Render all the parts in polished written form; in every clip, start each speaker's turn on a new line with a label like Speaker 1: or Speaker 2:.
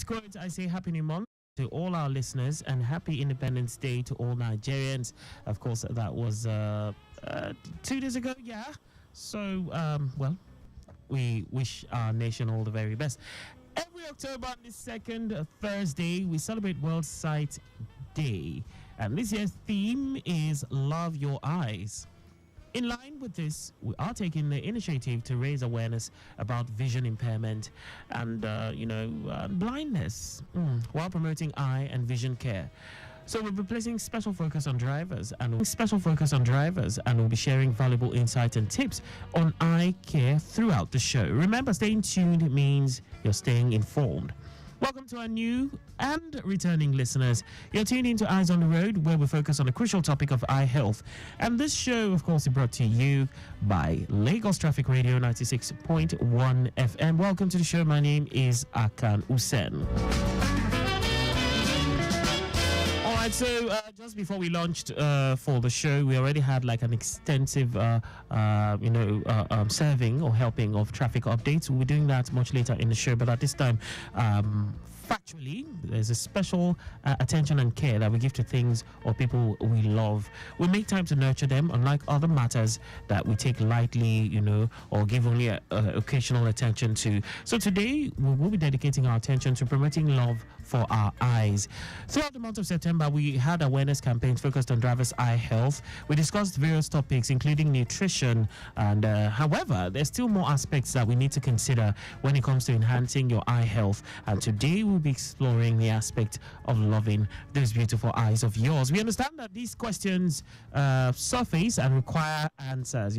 Speaker 1: this quote, I say Happy New Month to all our listeners and Happy Independence Day to all Nigerians. Of course, that was 2 days ago, yeah. So, well, we wish our nation all the very best. Every October on the second Thursday, we celebrate World Sight Day. And this year's theme is Love Your Eyes. In line with this, we are taking the initiative to raise awareness about vision impairment and, blindness while promoting eye and vision care. So we'll be placing special focus on drivers and we'll be sharing valuable insights and tips on eye care throughout the show. Remember, staying tuned means you're staying informed. Welcome to our new and returning listeners. You're tuned into Eyes on the Road, where we focus on the crucial topic of eye health. And this show, of course, is brought to you by Lagos Traffic Radio 96.1 FM. Welcome to the show. My name is Akan Usen. All right, so just before we launched for the show, we already had like an extensive, serving or helping of traffic updates. We'll be doing that much later in the show, but at this time, factually, there's a special attention and care that we give to things or people we love. We make time to nurture them, unlike other matters that we take lightly, or give only occasional attention to. So today, we will be dedicating our attention to promoting love for our eyes. Throughout the month of September, we had awareness campaigns focused on drivers' eye health. We discussed various topics, including nutrition, and however, there's still more aspects that we need to consider when it comes to enhancing your eye health. And today, we'll be exploring the aspect of loving those beautiful eyes of yours. We understand that these questions surface and require answers.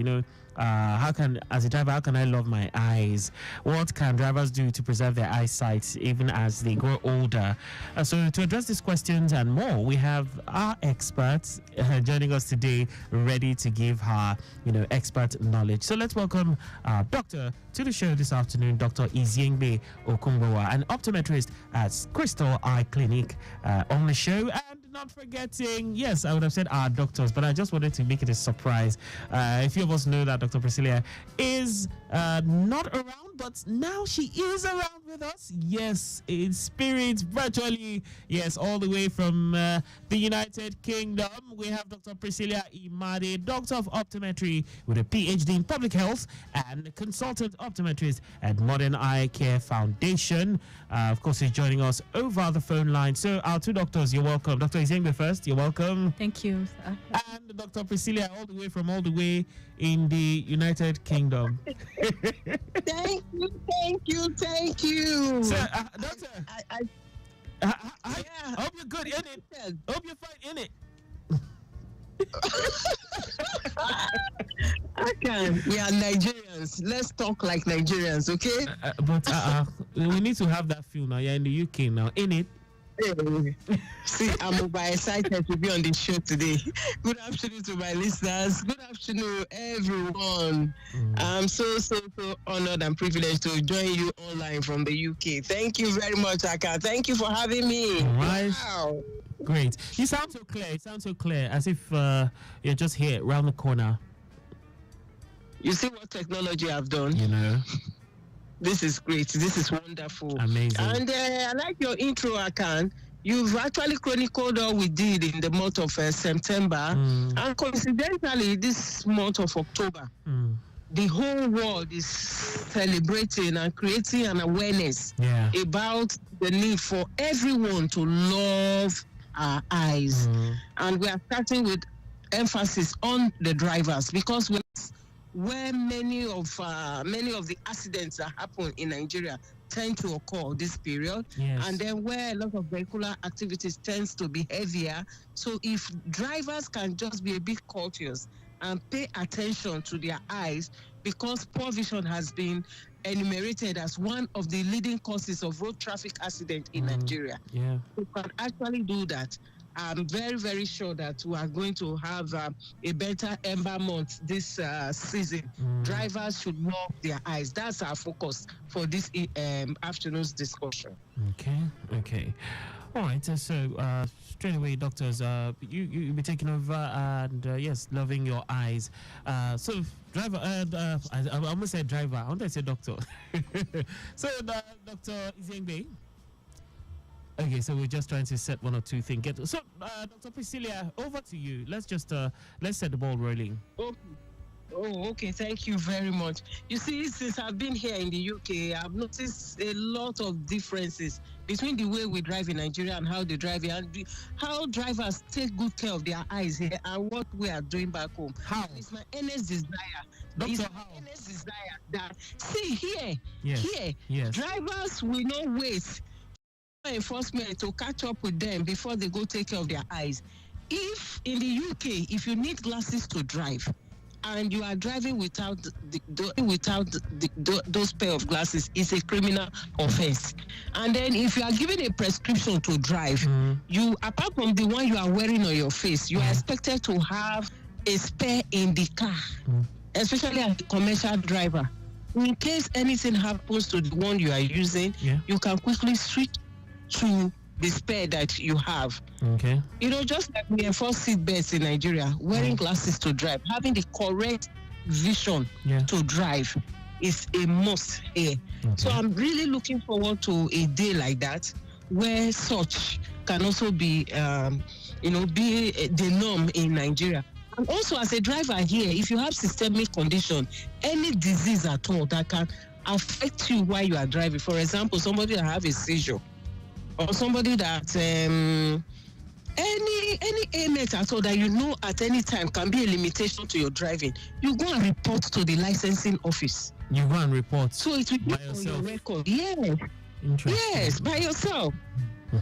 Speaker 1: As a driver, how can I love my eyes? What can drivers do to preserve their eyesight even as they grow older? So to address these questions and more, we have our experts joining us today, ready to give her, expert knowledge. So let's welcome our doctor to the show this afternoon, Dr. Iziengbe Okungbowa, an optometrist at Crystal Eye Clinic on the show. And not forgetting, yes, I would have said our doctors, but I just wanted to make it a surprise. A few of us know that Dr. Priscilia is not around, but now she is around with us. Yes, in spirit, virtually. Yes, all the way from the United Kingdom. We have Dr. Priscilia Imade, Doctor of Optometry with a PhD in Public Health and consultant optometrist at Modern Eye Care Foundation. Of course, she's joining us over the phone line. So our two doctors, you're welcome. Dr. Iziengbe first, you're welcome.
Speaker 2: Thank you, sir.
Speaker 1: And Dr. Priscilia, all the way in the United Kingdom.
Speaker 3: Thank you.
Speaker 1: So, doctor, I hope you're good in it. Hope you're fine in it.
Speaker 3: We are Nigerians. Let's talk like Nigerians, okay?
Speaker 1: But we need to have that feel now. You're in the UK now, in it.
Speaker 3: See, I'm excited to be on the show today. Good afternoon to my listeners. Good afternoon, everyone. I'm so honored and privileged to join you online from the UK. Thank you very much, Aka. Thank you for having me.
Speaker 1: Right.
Speaker 3: Wow.
Speaker 1: Great. You sound so clear. It sounds so clear, as if you're just here, around the corner.
Speaker 3: You see what technology I've done? This is great. This is wonderful.
Speaker 1: Amazing.
Speaker 3: And I like your intro, Akan. You've actually chronicled all we did in the month of September. And coincidentally, this month of October, the whole world is celebrating and creating an awareness about the need for everyone to love our eyes. And we are starting with emphasis on the drivers, because where many of the accidents that happen in Nigeria tend to occur this period, and then where a lot of vehicular activities tends to be heavier. So if drivers can just be a bit cautious and pay attention to their eyes, because poor vision has been enumerated as one of the leading causes of road traffic accident in Nigeria. We can actually do that. I'm very, very sure that we are going to have a better Ember month this season. Drivers should love their eyes. That's our focus for this afternoon's discussion.
Speaker 1: Okay. All right. So straight away, doctors, you'll be taking over and yes, loving your eyes. So driver, I almost said driver. I want to say doctor. So Dr. Iziengbe, Okay, so we're just trying to set one or two things. So, Dr. Priscilia, over to you. Let's set the ball rolling.
Speaker 3: Okay. Oh, okay. Thank you very much. You see, since I've been here in the UK, I've noticed a lot of differences between the way we drive in Nigeria and how they drive here, and how drivers take good care of their eyes here and what we are doing back home.
Speaker 1: How?
Speaker 3: It's my earnest desire.
Speaker 1: Doctor,
Speaker 3: it's
Speaker 1: how?
Speaker 3: my earnest desire that, see, here,
Speaker 1: Yes.
Speaker 3: drivers will not wait for enforcement to catch up with them before they go take care of their eyes. If in the UK, if you need glasses to drive, and you are driving without those pair of glasses, is a criminal offense. And then if you are given a prescription to drive, you, apart from the one you are wearing on your face, you are expected to have a spare in the car, especially as a commercial driver. In case anything happens to the one you are using, you can quickly switch to the spare that you have.
Speaker 1: Okay.
Speaker 3: You know, just like we enforce seat belts in Nigeria, wearing glasses to drive, having the correct vision to drive is a must here. Okay. So I'm really looking forward to a day like that, where such can also be, be the norm in Nigeria. And also, as a driver here, if you have systemic condition, any disease at all that can affect you while you are driving, for example, somebody that have a seizure, or somebody that any ailment at all that you know at any time can be a limitation to your driving, you go and report to the licensing office.
Speaker 1: You go and report.
Speaker 3: So it will be on your record. Yes. Yes, by yourself.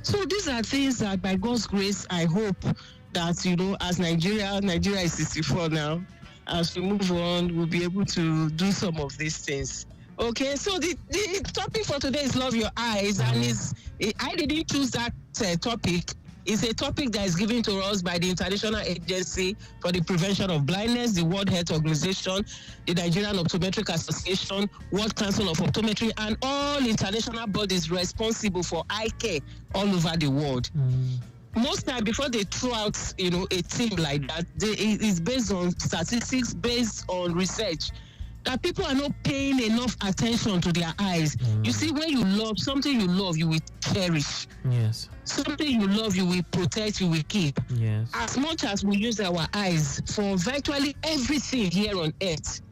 Speaker 3: So these are things that, by God's grace, I hope that, you know, as Nigeria is 64 now, as we move on, we'll be able to do some of these things. Okay, so the topic for today is Love Your Eyes, and I didn't choose that topic. It's a topic that is given to us by the International Agency for the Prevention of Blindness, the World Health Organization, the Nigerian Optometric Association, World Council of Optometry, and all international bodies responsible for eye care all over the world. Most time, before they throw out, you know, a team like that, it's based on statistics, based on research, that people are not paying enough attention to their eyes. You see, when you love something, you will cherish.
Speaker 1: Yes.
Speaker 3: Something you love, you will protect, you will keep.
Speaker 1: Yes.
Speaker 3: As much as we use our eyes for virtually everything here on earth,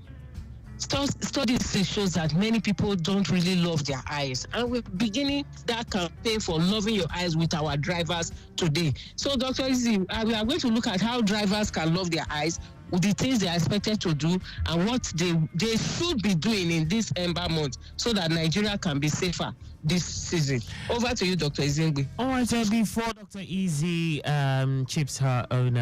Speaker 3: studies shows that many people don't really love their eyes, and we're beginning that campaign for loving your eyes with our drivers today. So, Dr. Izzy, we are going to look at how drivers can love their eyes, the things they are expected to do, and what they should be doing in this Ember month, so that Nigeria can be safer this season. Over to you, Dr. Izingbe.
Speaker 1: All right, before Dr. Izzy chips her own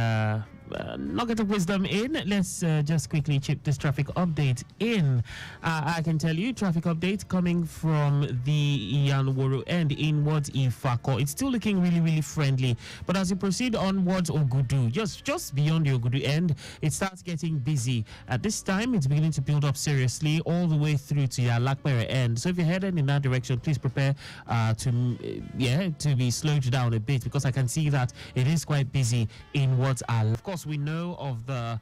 Speaker 1: nugget of wisdom in, let's just quickly chip this traffic update in. I can tell you, traffic update coming from the Iyanworo end inwards Ifako. It's still looking really, really friendly, but as you proceed onwards Ogudu, just beyond the Ogudu end, it starts getting busy. At this time, it's beginning to build up seriously all the way through to your Lakpere end. So if you're headed in that direction, please prepare to be slowed down a bit, because I can see that it is quite busy inwards. Of course, we know of the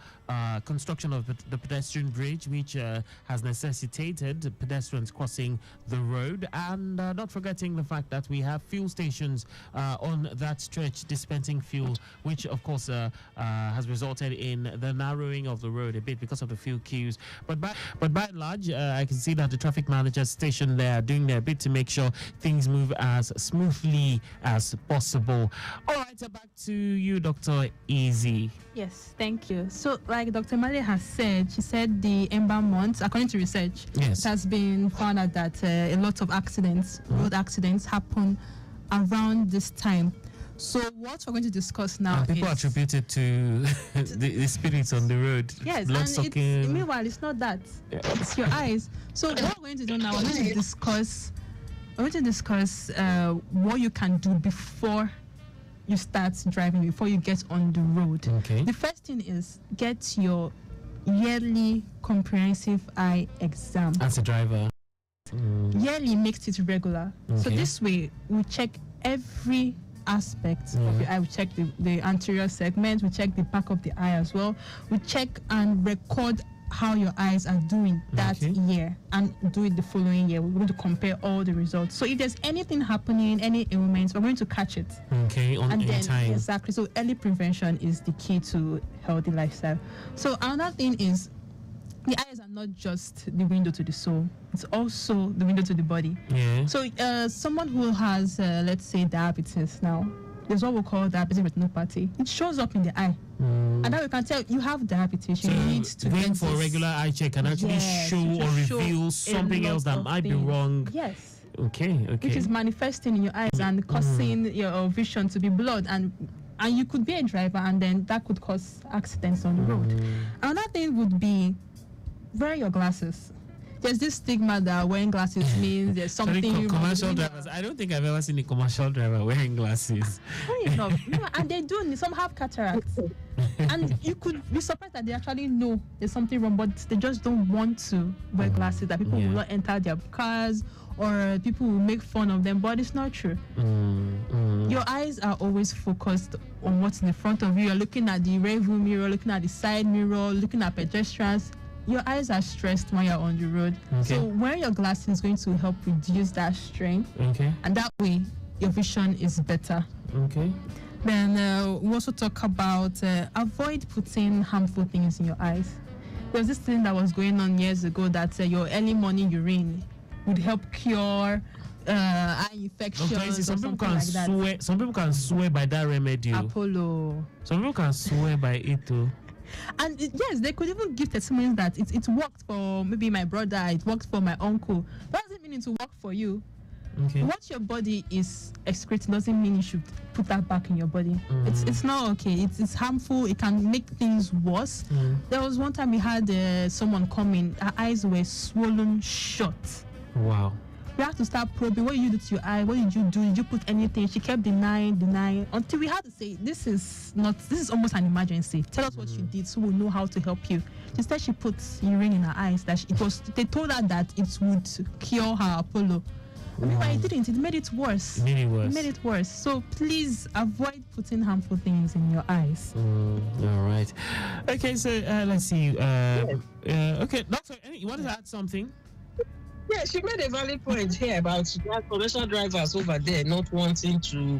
Speaker 1: construction of the pedestrian bridge, which has necessitated pedestrians crossing the road, and not forgetting the fact that we have fuel stations on that stretch dispensing fuel, which of course has resulted in the narrowing of the road a bit because of the fuel queues. But by and large, I can see that the traffic managers stationed there are doing their bit to make sure things move as smoothly as possible. All right, back to you, Dr. Izzy.
Speaker 2: Yes, thank you. So, like Dr. Imade has said, she said the Ember months, according to research, it has been found out that a lot of accidents, road accidents, happen around this time. So what we're going to discuss now is...
Speaker 1: people attribute it to the spirits on the road.
Speaker 2: Yes, and meanwhile, it's not that. It's your eyes. So what we're going to do now, we're going to discuss what you can do before you start driving, before you get on the road.
Speaker 1: Okay.
Speaker 2: The first thing is get your yearly comprehensive eye exam.
Speaker 1: As a driver.
Speaker 2: Yearly makes it regular.
Speaker 1: Okay.
Speaker 2: So this way, we check every aspect of your eye. We check the anterior segment, we check the back of the eye as well. We check and record how your eyes are doing that year and do it the following year. We're going to compare all the results. So if there's anything happening, any ailments, we're going to catch it.
Speaker 1: Okay, on time.
Speaker 2: Exactly. So early prevention is the key to healthy lifestyle. So another thing is, the eyes are not just the window to the soul. It's also the window to the body.
Speaker 1: Yeah.
Speaker 2: So someone who has, let's say, diabetes now, there's what we call diabetes retinopathy. It shows up in the eye. And now we can tell you have diabetes. You need to
Speaker 1: going for a regular eye check can actually show or reveal something else that might be wrong.
Speaker 2: Yes.
Speaker 1: Okay.
Speaker 2: Which is manifesting in your eyes and causing your vision to be blurred, and you could be a driver, and then that could cause accidents on the road. Another thing would be wear your glasses. There's this stigma that wearing glasses means there's something.
Speaker 1: Commercial drivers. I don't think I've ever seen a commercial driver wearing glasses.
Speaker 2: Funny enough, and they do. Some have cataracts, and you could be surprised that they actually know there's something wrong, but they just don't want to wear glasses. That people will not enter their cars, or people will make fun of them. But it's not true. Your eyes are always focused on what's in the front of you. You're looking at the rear view mirror, looking at the side mirror, looking at pedestrians. Your eyes are stressed when you're on the road. So wearing your glasses is going to help reduce that strain. And that way, your vision is better. Then we also talk about avoid putting harmful things in your eyes. There's this thing that was going on years ago that your early morning urine would help cure eye infections.
Speaker 1: Some people can swear. Some people can swear by that remedy.
Speaker 2: Apollo.
Speaker 1: Some people can swear by it too.
Speaker 2: And yes, they could even give testimonies that it worked for maybe my brother, it worked for my uncle. That doesn't mean it to work for you. What your body is excreting doesn't mean you should put that back in your body. It's not okay. It's harmful. It can make things worse. There was one time we had someone come in. Her eyes were swollen shut.
Speaker 1: Wow.
Speaker 2: We had to start probing. What did you do to your eye? What did you do? Did you put anything? She kept denying, until we had to say, this is almost an emergency. Tell us what you did so we'll know how to help you. Instead, she put urine in her eyes. They told her that it would cure her Apollo. Meanwhile, it didn't. It made it worse. It made it worse. So please avoid putting harmful things in your eyes.
Speaker 1: All right. Okay, so let's see. Okay, Doctor, you want to add something?
Speaker 3: Yeah, she made a valid point here about commercial drivers over there not wanting to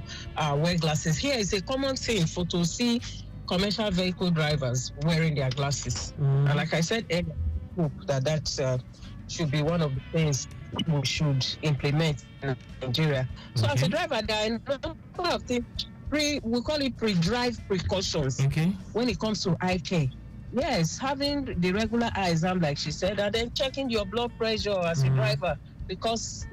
Speaker 3: wear glasses. Here is a common thing to see commercial vehicle drivers wearing their glasses. And like I said earlier, I hope that should be one of the things we should implement in Nigeria. So as a driver, there are a number of things, we call it pre-drive precautions when it comes to eye care. Yes, having the regular eye exam, like she said, and then checking your blood pressure as a driver, because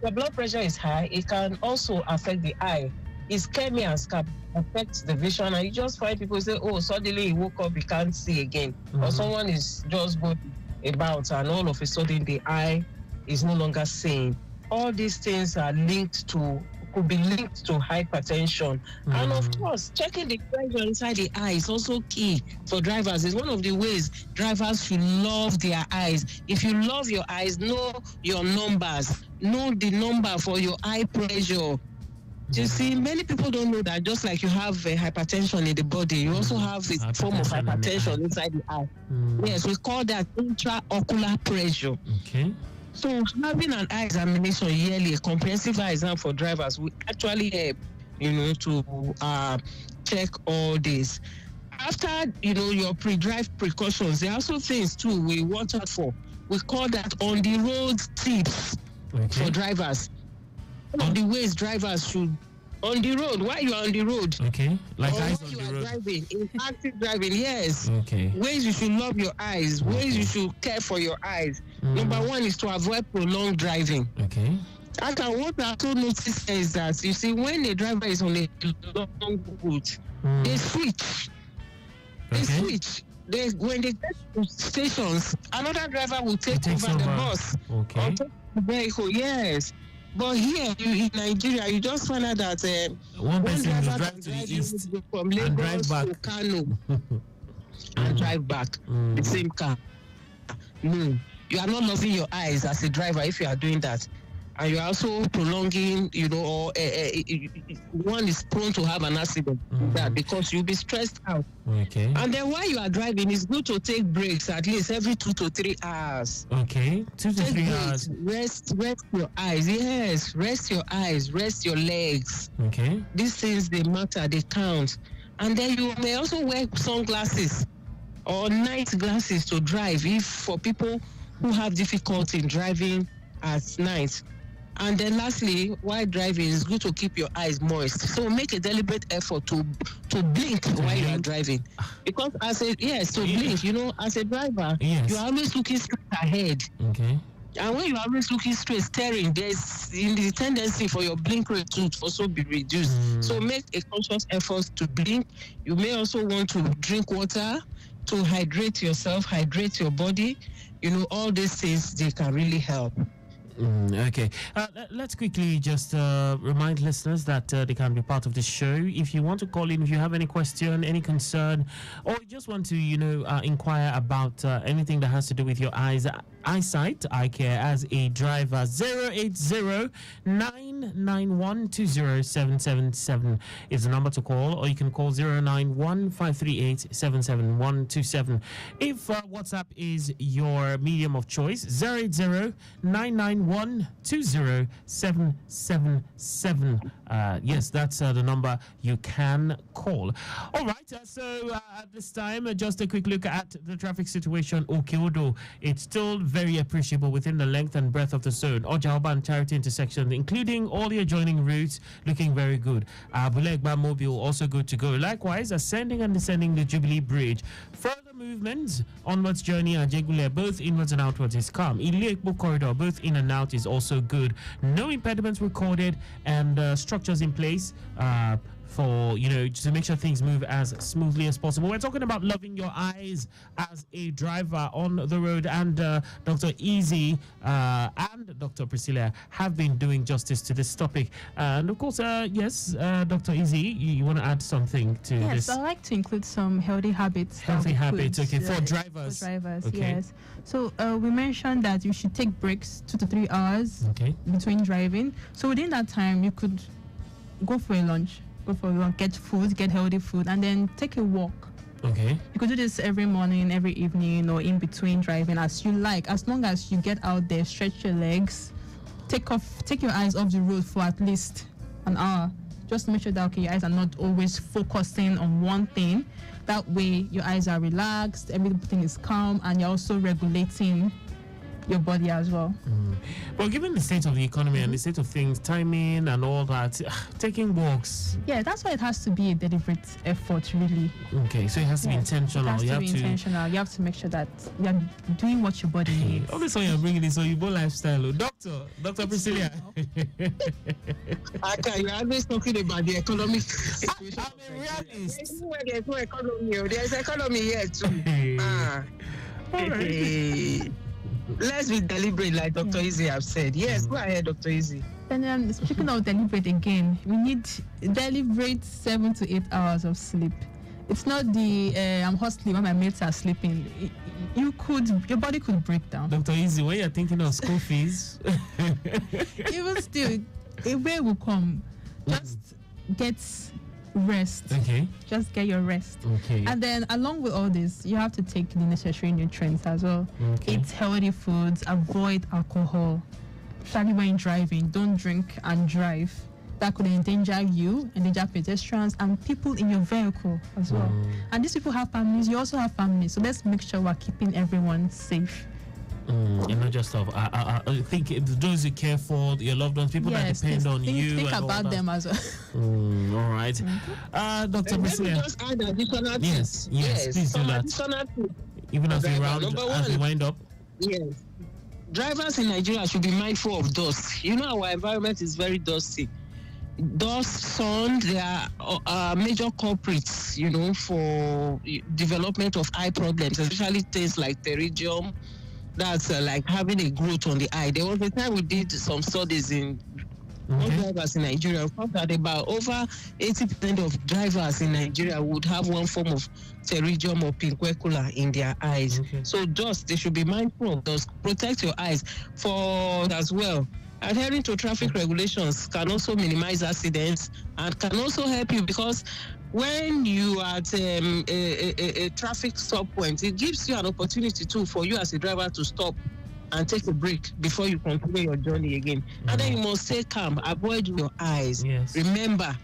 Speaker 3: your blood pressure is high, it can also affect the eye. Ischemia can affect the vision, and you just find people say, oh, suddenly he woke up, he can't see again. Or someone is just going about, and all of a sudden the eye is no longer seeing. All these things are could be linked to hypertension. And of course, checking the pressure inside the eye is also key for drivers. It's one of the ways drivers should love their eyes. If you love your eyes, know your numbers. Know the number for your eye pressure. You see, many people don't know that just like you have hypertension in the body, you also have a form of hypertension inside the eye. Yes, we call that intraocular pressure. So having an eye examination yearly, a comprehensive eye exam for drivers will actually help, to check all this. After, your pre-drive precautions, there are also things too we watch out for. We call that on the road tips for drivers. One of the ways drivers should on the road, while you are on the road.
Speaker 1: Like
Speaker 3: or
Speaker 1: eyes
Speaker 3: when
Speaker 1: on
Speaker 3: you
Speaker 1: the
Speaker 3: are
Speaker 1: road.
Speaker 3: driving, in active driving, yes. Ways you should love your eyes, ways you should care for your eyes. Number one is to avoid prolonged driving. And what I also noticed is that, you see, when a driver is on a long route, they switch. When they get to stations, another driver will take over the bus. Or take the vehicle, yes. But here in Nigeria, you just find out that
Speaker 1: one person will drive to the east
Speaker 3: from Lagos to Kano and drive back the same car. No, you are not loving your eyes as a driver if you are doing that. and you're also prolonging, or one is prone to have an accident because you'll be stressed out.
Speaker 1: Okay.
Speaker 3: And then while you are driving, it's good to take breaks at least every 2 to 3 hours.
Speaker 1: Okay, 2 to 3 hours.
Speaker 3: Rest your eyes. Yes, rest your eyes, rest your legs.
Speaker 1: Okay.
Speaker 3: These things, they matter, they count. And then you may also wear sunglasses or night glasses to drive if for people who have difficulty in driving at night. And then lastly, while driving, it's good to keep your eyes moist. So make a deliberate effort to blink while you are driving. Because blink, as a driver, you're always looking straight ahead.
Speaker 1: Okay.
Speaker 3: And when you're always looking straight, staring, there's the tendency for your blink rate to also be reduced. So make a conscious effort to blink. You may also want to drink water to hydrate yourself, hydrate your body. All these things, they can really help.
Speaker 1: Okay. Let's quickly just remind listeners that they can be part of the show. If you want to call in, if you have any question, any concern, or you just want to, inquire about anything that has to do with your eyesight, eye care as a driver, 080-991-20777 is the number to call, or you can call 091-538-77127. If WhatsApp is your medium of choice, 080-991-20777. Yes, that's the number you can call. All right, so at this time, just a quick look at the traffic situation. Okeodo, it's still very appreciable within the length and breadth of the zone. Ojaoba and Charity intersection, including all the adjoining routes, looking very good. Bulegba Mobile, also good to go. Likewise, ascending and descending the Jubilee Bridge. Further movements, onwards journey at Jegule, both inwards and outwards is calm. Ile-Ekpo corridor, both in and out, is also good. No impediments recorded, and structures in place for, to make sure things move as smoothly as possible. We're talking about loving your eyes as a driver on the road, and Dr. Easy and Dr. Priscilia have been doing justice to this topic. And of course, Dr. Easy, you want to add something to this?
Speaker 2: Yes, I like to include some healthy habits.
Speaker 1: Healthy habits, okay, for drivers.
Speaker 2: For drivers,
Speaker 1: okay.
Speaker 2: Yes. So we mentioned that you should take breaks 2 to 3 hours between driving. So within that time, you could go for a lunch. Get food, get healthy food, and then take a walk.
Speaker 1: Okay. You
Speaker 2: could do this every morning, every evening, or in between driving, as you like. As long as you get out there, stretch your legs, take your eyes off the road for at least an hour. Just to make sure that your eyes are not always focusing on one thing. That way, your eyes are relaxed, everything is calm, and you're also regulating your body as well.
Speaker 1: Well, given the state of the economy and the state of things, timing and all that, taking walks.
Speaker 2: Yeah, that's why it has to be a deliberate effort, really.
Speaker 1: Okay, so it has to be intentional.
Speaker 2: It has to be intentional. You have to make sure that you are doing what your body needs.
Speaker 1: All this one you're bringing is Oyibo lifestyle. Dr. Priscilia.
Speaker 3: You're always talking about the economic situation.
Speaker 1: I'm a realist.
Speaker 3: There's no economy. There's economy here too.
Speaker 1: All right.
Speaker 3: Let's be deliberate, like Dr. Easy have said. Yes, go ahead, Dr. Easy.
Speaker 2: And speaking of deliberate again, we need deliberate 7 to 8 hours of sleep. It's not the I'm hustling when my mates are sleeping. Your body could break down.
Speaker 1: Dr. Easy, when you're thinking of school fees,
Speaker 2: even still, a way will come. Just get rest.
Speaker 1: Okay.
Speaker 2: Just get your rest.
Speaker 1: Okay.
Speaker 2: And then along with all this, you have to take the necessary nutrients as well.
Speaker 1: Okay.
Speaker 2: Eat healthy foods, avoid alcohol. Especially when driving, don't drink and drive. That could endanger you, endanger pedestrians and people in your vehicle as well. And these people have families, you also have families. So let's make sure we're keeping everyone safe.
Speaker 1: And not just of I think those you care for, your loved ones, people that depend on you.
Speaker 2: Think about them as well.
Speaker 1: All right. Dr. Priscilia.
Speaker 3: Just add additional
Speaker 1: yes, please do that. Even as we wind up.
Speaker 3: Yes. Drivers in Nigeria should be mindful of dust. Our environment is very dusty. Dust, sun, they are major culprits, for development of eye problems, especially things like pterygium. That's like having a growth on the eye. There was a time we did some studies in drivers in Nigeria. We found that about over 80% of drivers in Nigeria would have one form of pterygium or pinquecula in their eyes. So dust, they should be mindful of dust. Protect your eyes. For as well, adhering to traffic regulations can also minimize accidents and can also help you, because when you are at a traffic stop point, it gives you an opportunity too for you as a driver to stop and take a break before you continue your journey again. And then you must stay calm, avoid your eyes.
Speaker 1: Yes.
Speaker 3: Remember,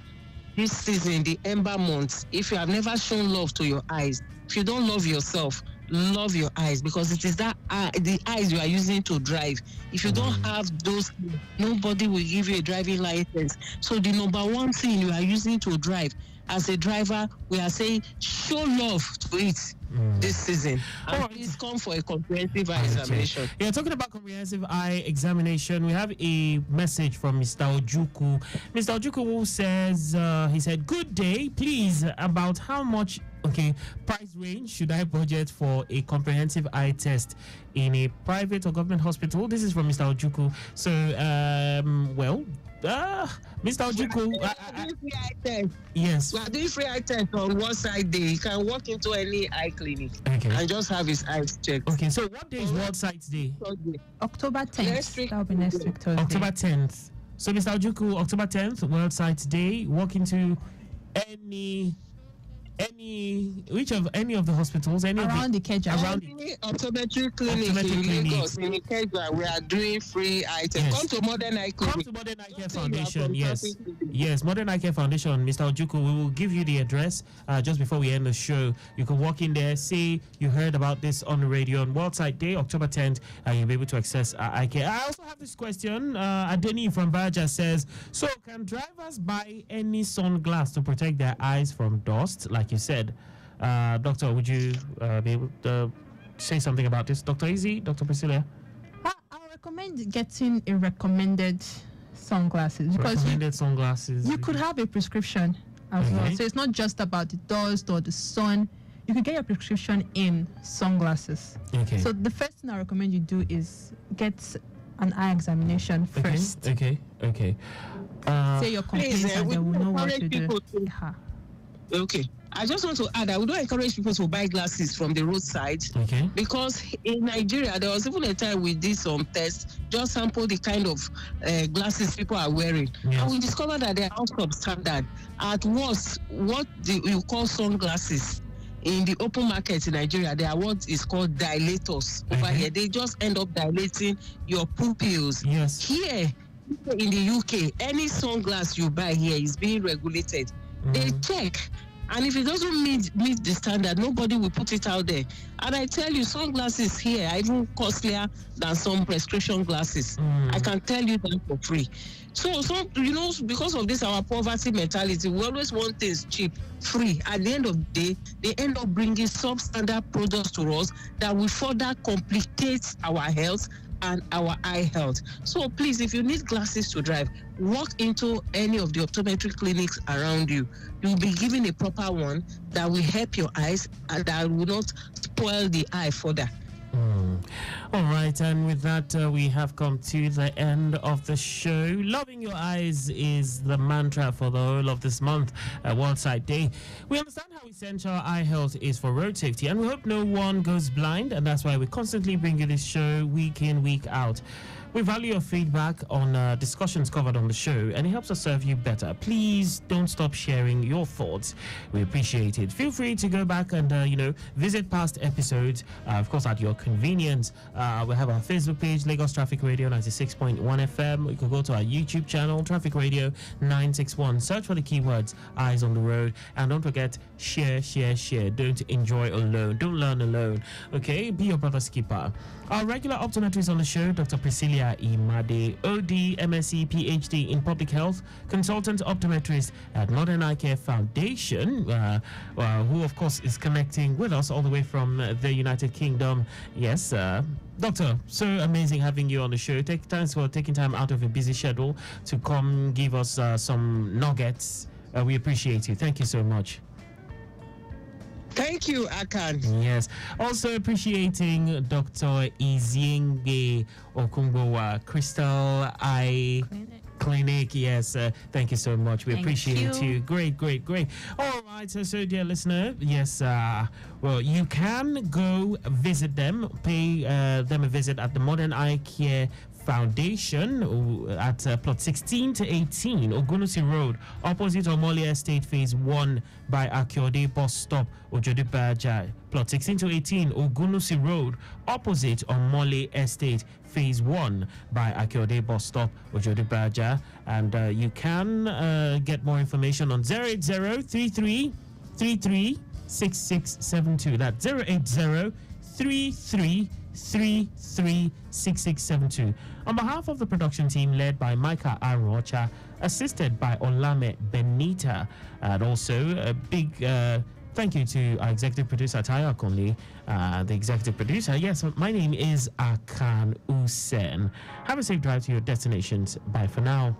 Speaker 3: this season, the Ember months, if you have never shown love to your eyes, if you don't love yourself, love your eyes, because it is that the eyes you are using to drive. If you don't have those, nobody will give you a driving license. So the number one thing you are using to drive, as a driver, we are saying show love to it this season. And please come for a comprehensive eye examination.
Speaker 1: Yeah, talking about comprehensive eye examination, we have a message from Mr. Ojuku. Mr. Ojuku says, he said, good day, please, about how much price range should I budget for a comprehensive eye test in a private or government hospital? This is from Mr. Ojuku. So, Mr. Ojuku, yes,
Speaker 3: we are doing free eye test on one side day. You can walk into any eye clinic and just have his eyes checked.
Speaker 1: Okay, so what day is World Sight Day?
Speaker 2: October 10th. That will be next week, Thursday.
Speaker 1: October 10th. So, Mr. Ojuku, October 10th, World Sight Day. Walk into any of the hospitals,
Speaker 2: around the Keja,
Speaker 3: around the optometry clinic in Lagos, in Keja, we are doing free eye test. Yes. Come to Modern Eye Clinic.
Speaker 1: Come to Modern Eye Care Foundation. Yes, Modern Eye Care Foundation. Mr. Ojuku, we will give you the address just before we end the show. You can walk in there, say you heard about this on the radio on World Sight Day, October 10th, and you'll be able to access eye care. I also have this question. Adeni from Baja says, so can drivers buy any sunglass to protect their eyes from dust, like you said? Doctor, would you be able to say something about this? Dr. Izzy, Dr. Priscilia?
Speaker 2: I recommend getting a recommended sunglasses, because you could have a prescription as well. So it's not just about the dust or the sun. You could get your prescription in sunglasses. Okay. So the first thing I recommend you do is get an eye examination first.
Speaker 1: Okay.
Speaker 2: Say your complaints and they will know what to do.
Speaker 3: Okay. I just want to add that we don't encourage people to buy glasses from the roadside, because in Nigeria there was even a time we did some tests, just sample the kind of glasses people are wearing, and we discovered that they are out of standard. At worst, what you call sunglasses in the open market in Nigeria, they are what is called dilators over here. They just end up dilating your pupils.
Speaker 1: Yes.
Speaker 3: Here in the UK, any sunglass you buy here is being regulated. They check. And if it doesn't meet the standard, nobody will put it out there. And I tell you, sunglasses here are even costlier than some prescription glasses. I can tell you that for free. So, because of this, our poverty mentality, we always want things cheap, free. At the end of the day, they end up bringing substandard products to us that will further complicate our health and our eye health. So please, if you need glasses to drive, walk into any of the optometry clinics around you. You'll be given a proper one that will help your eyes and that will not spoil the eye further.
Speaker 1: All right, and with that, we have come to the end of the show. Loving your eyes is the mantra for the whole of this month, World Sight Day. We understand how essential eye health is for road safety, and we hope no one goes blind, and that's why we constantly bring you this show week in, week out. We value your feedback on discussions covered on the show, and it helps us serve you better. Please don't stop sharing your thoughts. We appreciate it. Feel free to go back and, visit past episodes, of course, at your convenience. We have our Facebook page, Lagos Traffic Radio 96.1 FM. You can go to our YouTube channel, Traffic Radio 961. Search for the keywords, Eyes on the Road. And don't forget, share. Don't enjoy alone. Don't learn alone. Okay? Be your brother's keeper. Our regular optometrist on the show, Dr. Priscilia Imade, OD, MSc, PhD in Public Health, consultant optometrist at Modern Eye Care Foundation, who, of course, is connecting with us all the way from the United Kingdom. Yes, Doctor, so amazing having you on the show. Thanks for taking time out of a busy schedule to come give us some nuggets. We appreciate you. Thank you so much.
Speaker 3: Thank you, Akan.
Speaker 1: Yes. Also appreciating Dr. Izienge Okungbowa, Crystal Eye Clinic. Yes, thank you so much. We appreciate you. Great. All right, so dear listener, yes, you can go visit them, pay them a visit at the Modern Eye Care Foundation at plot 16 to 18, Ogunusi Road, opposite Omole Estate, Phase 1 by Akiode Bus Stop, Ojodibaja. Plot 16 to 18, Ogunusi Road, opposite Omole Estate, Phase 1 by Akiode Bus Stop, Ojodibaja. And you can get more information on 080-3333-6672. That's 080-3333-6672. On behalf of the production team led by Micah Arocha, assisted by Olame Benita, and also a big thank you to our executive producer, Taya Conley, the executive producer. Yes, my name is Akan Usen. Have a safe drive to your destinations. Bye for now.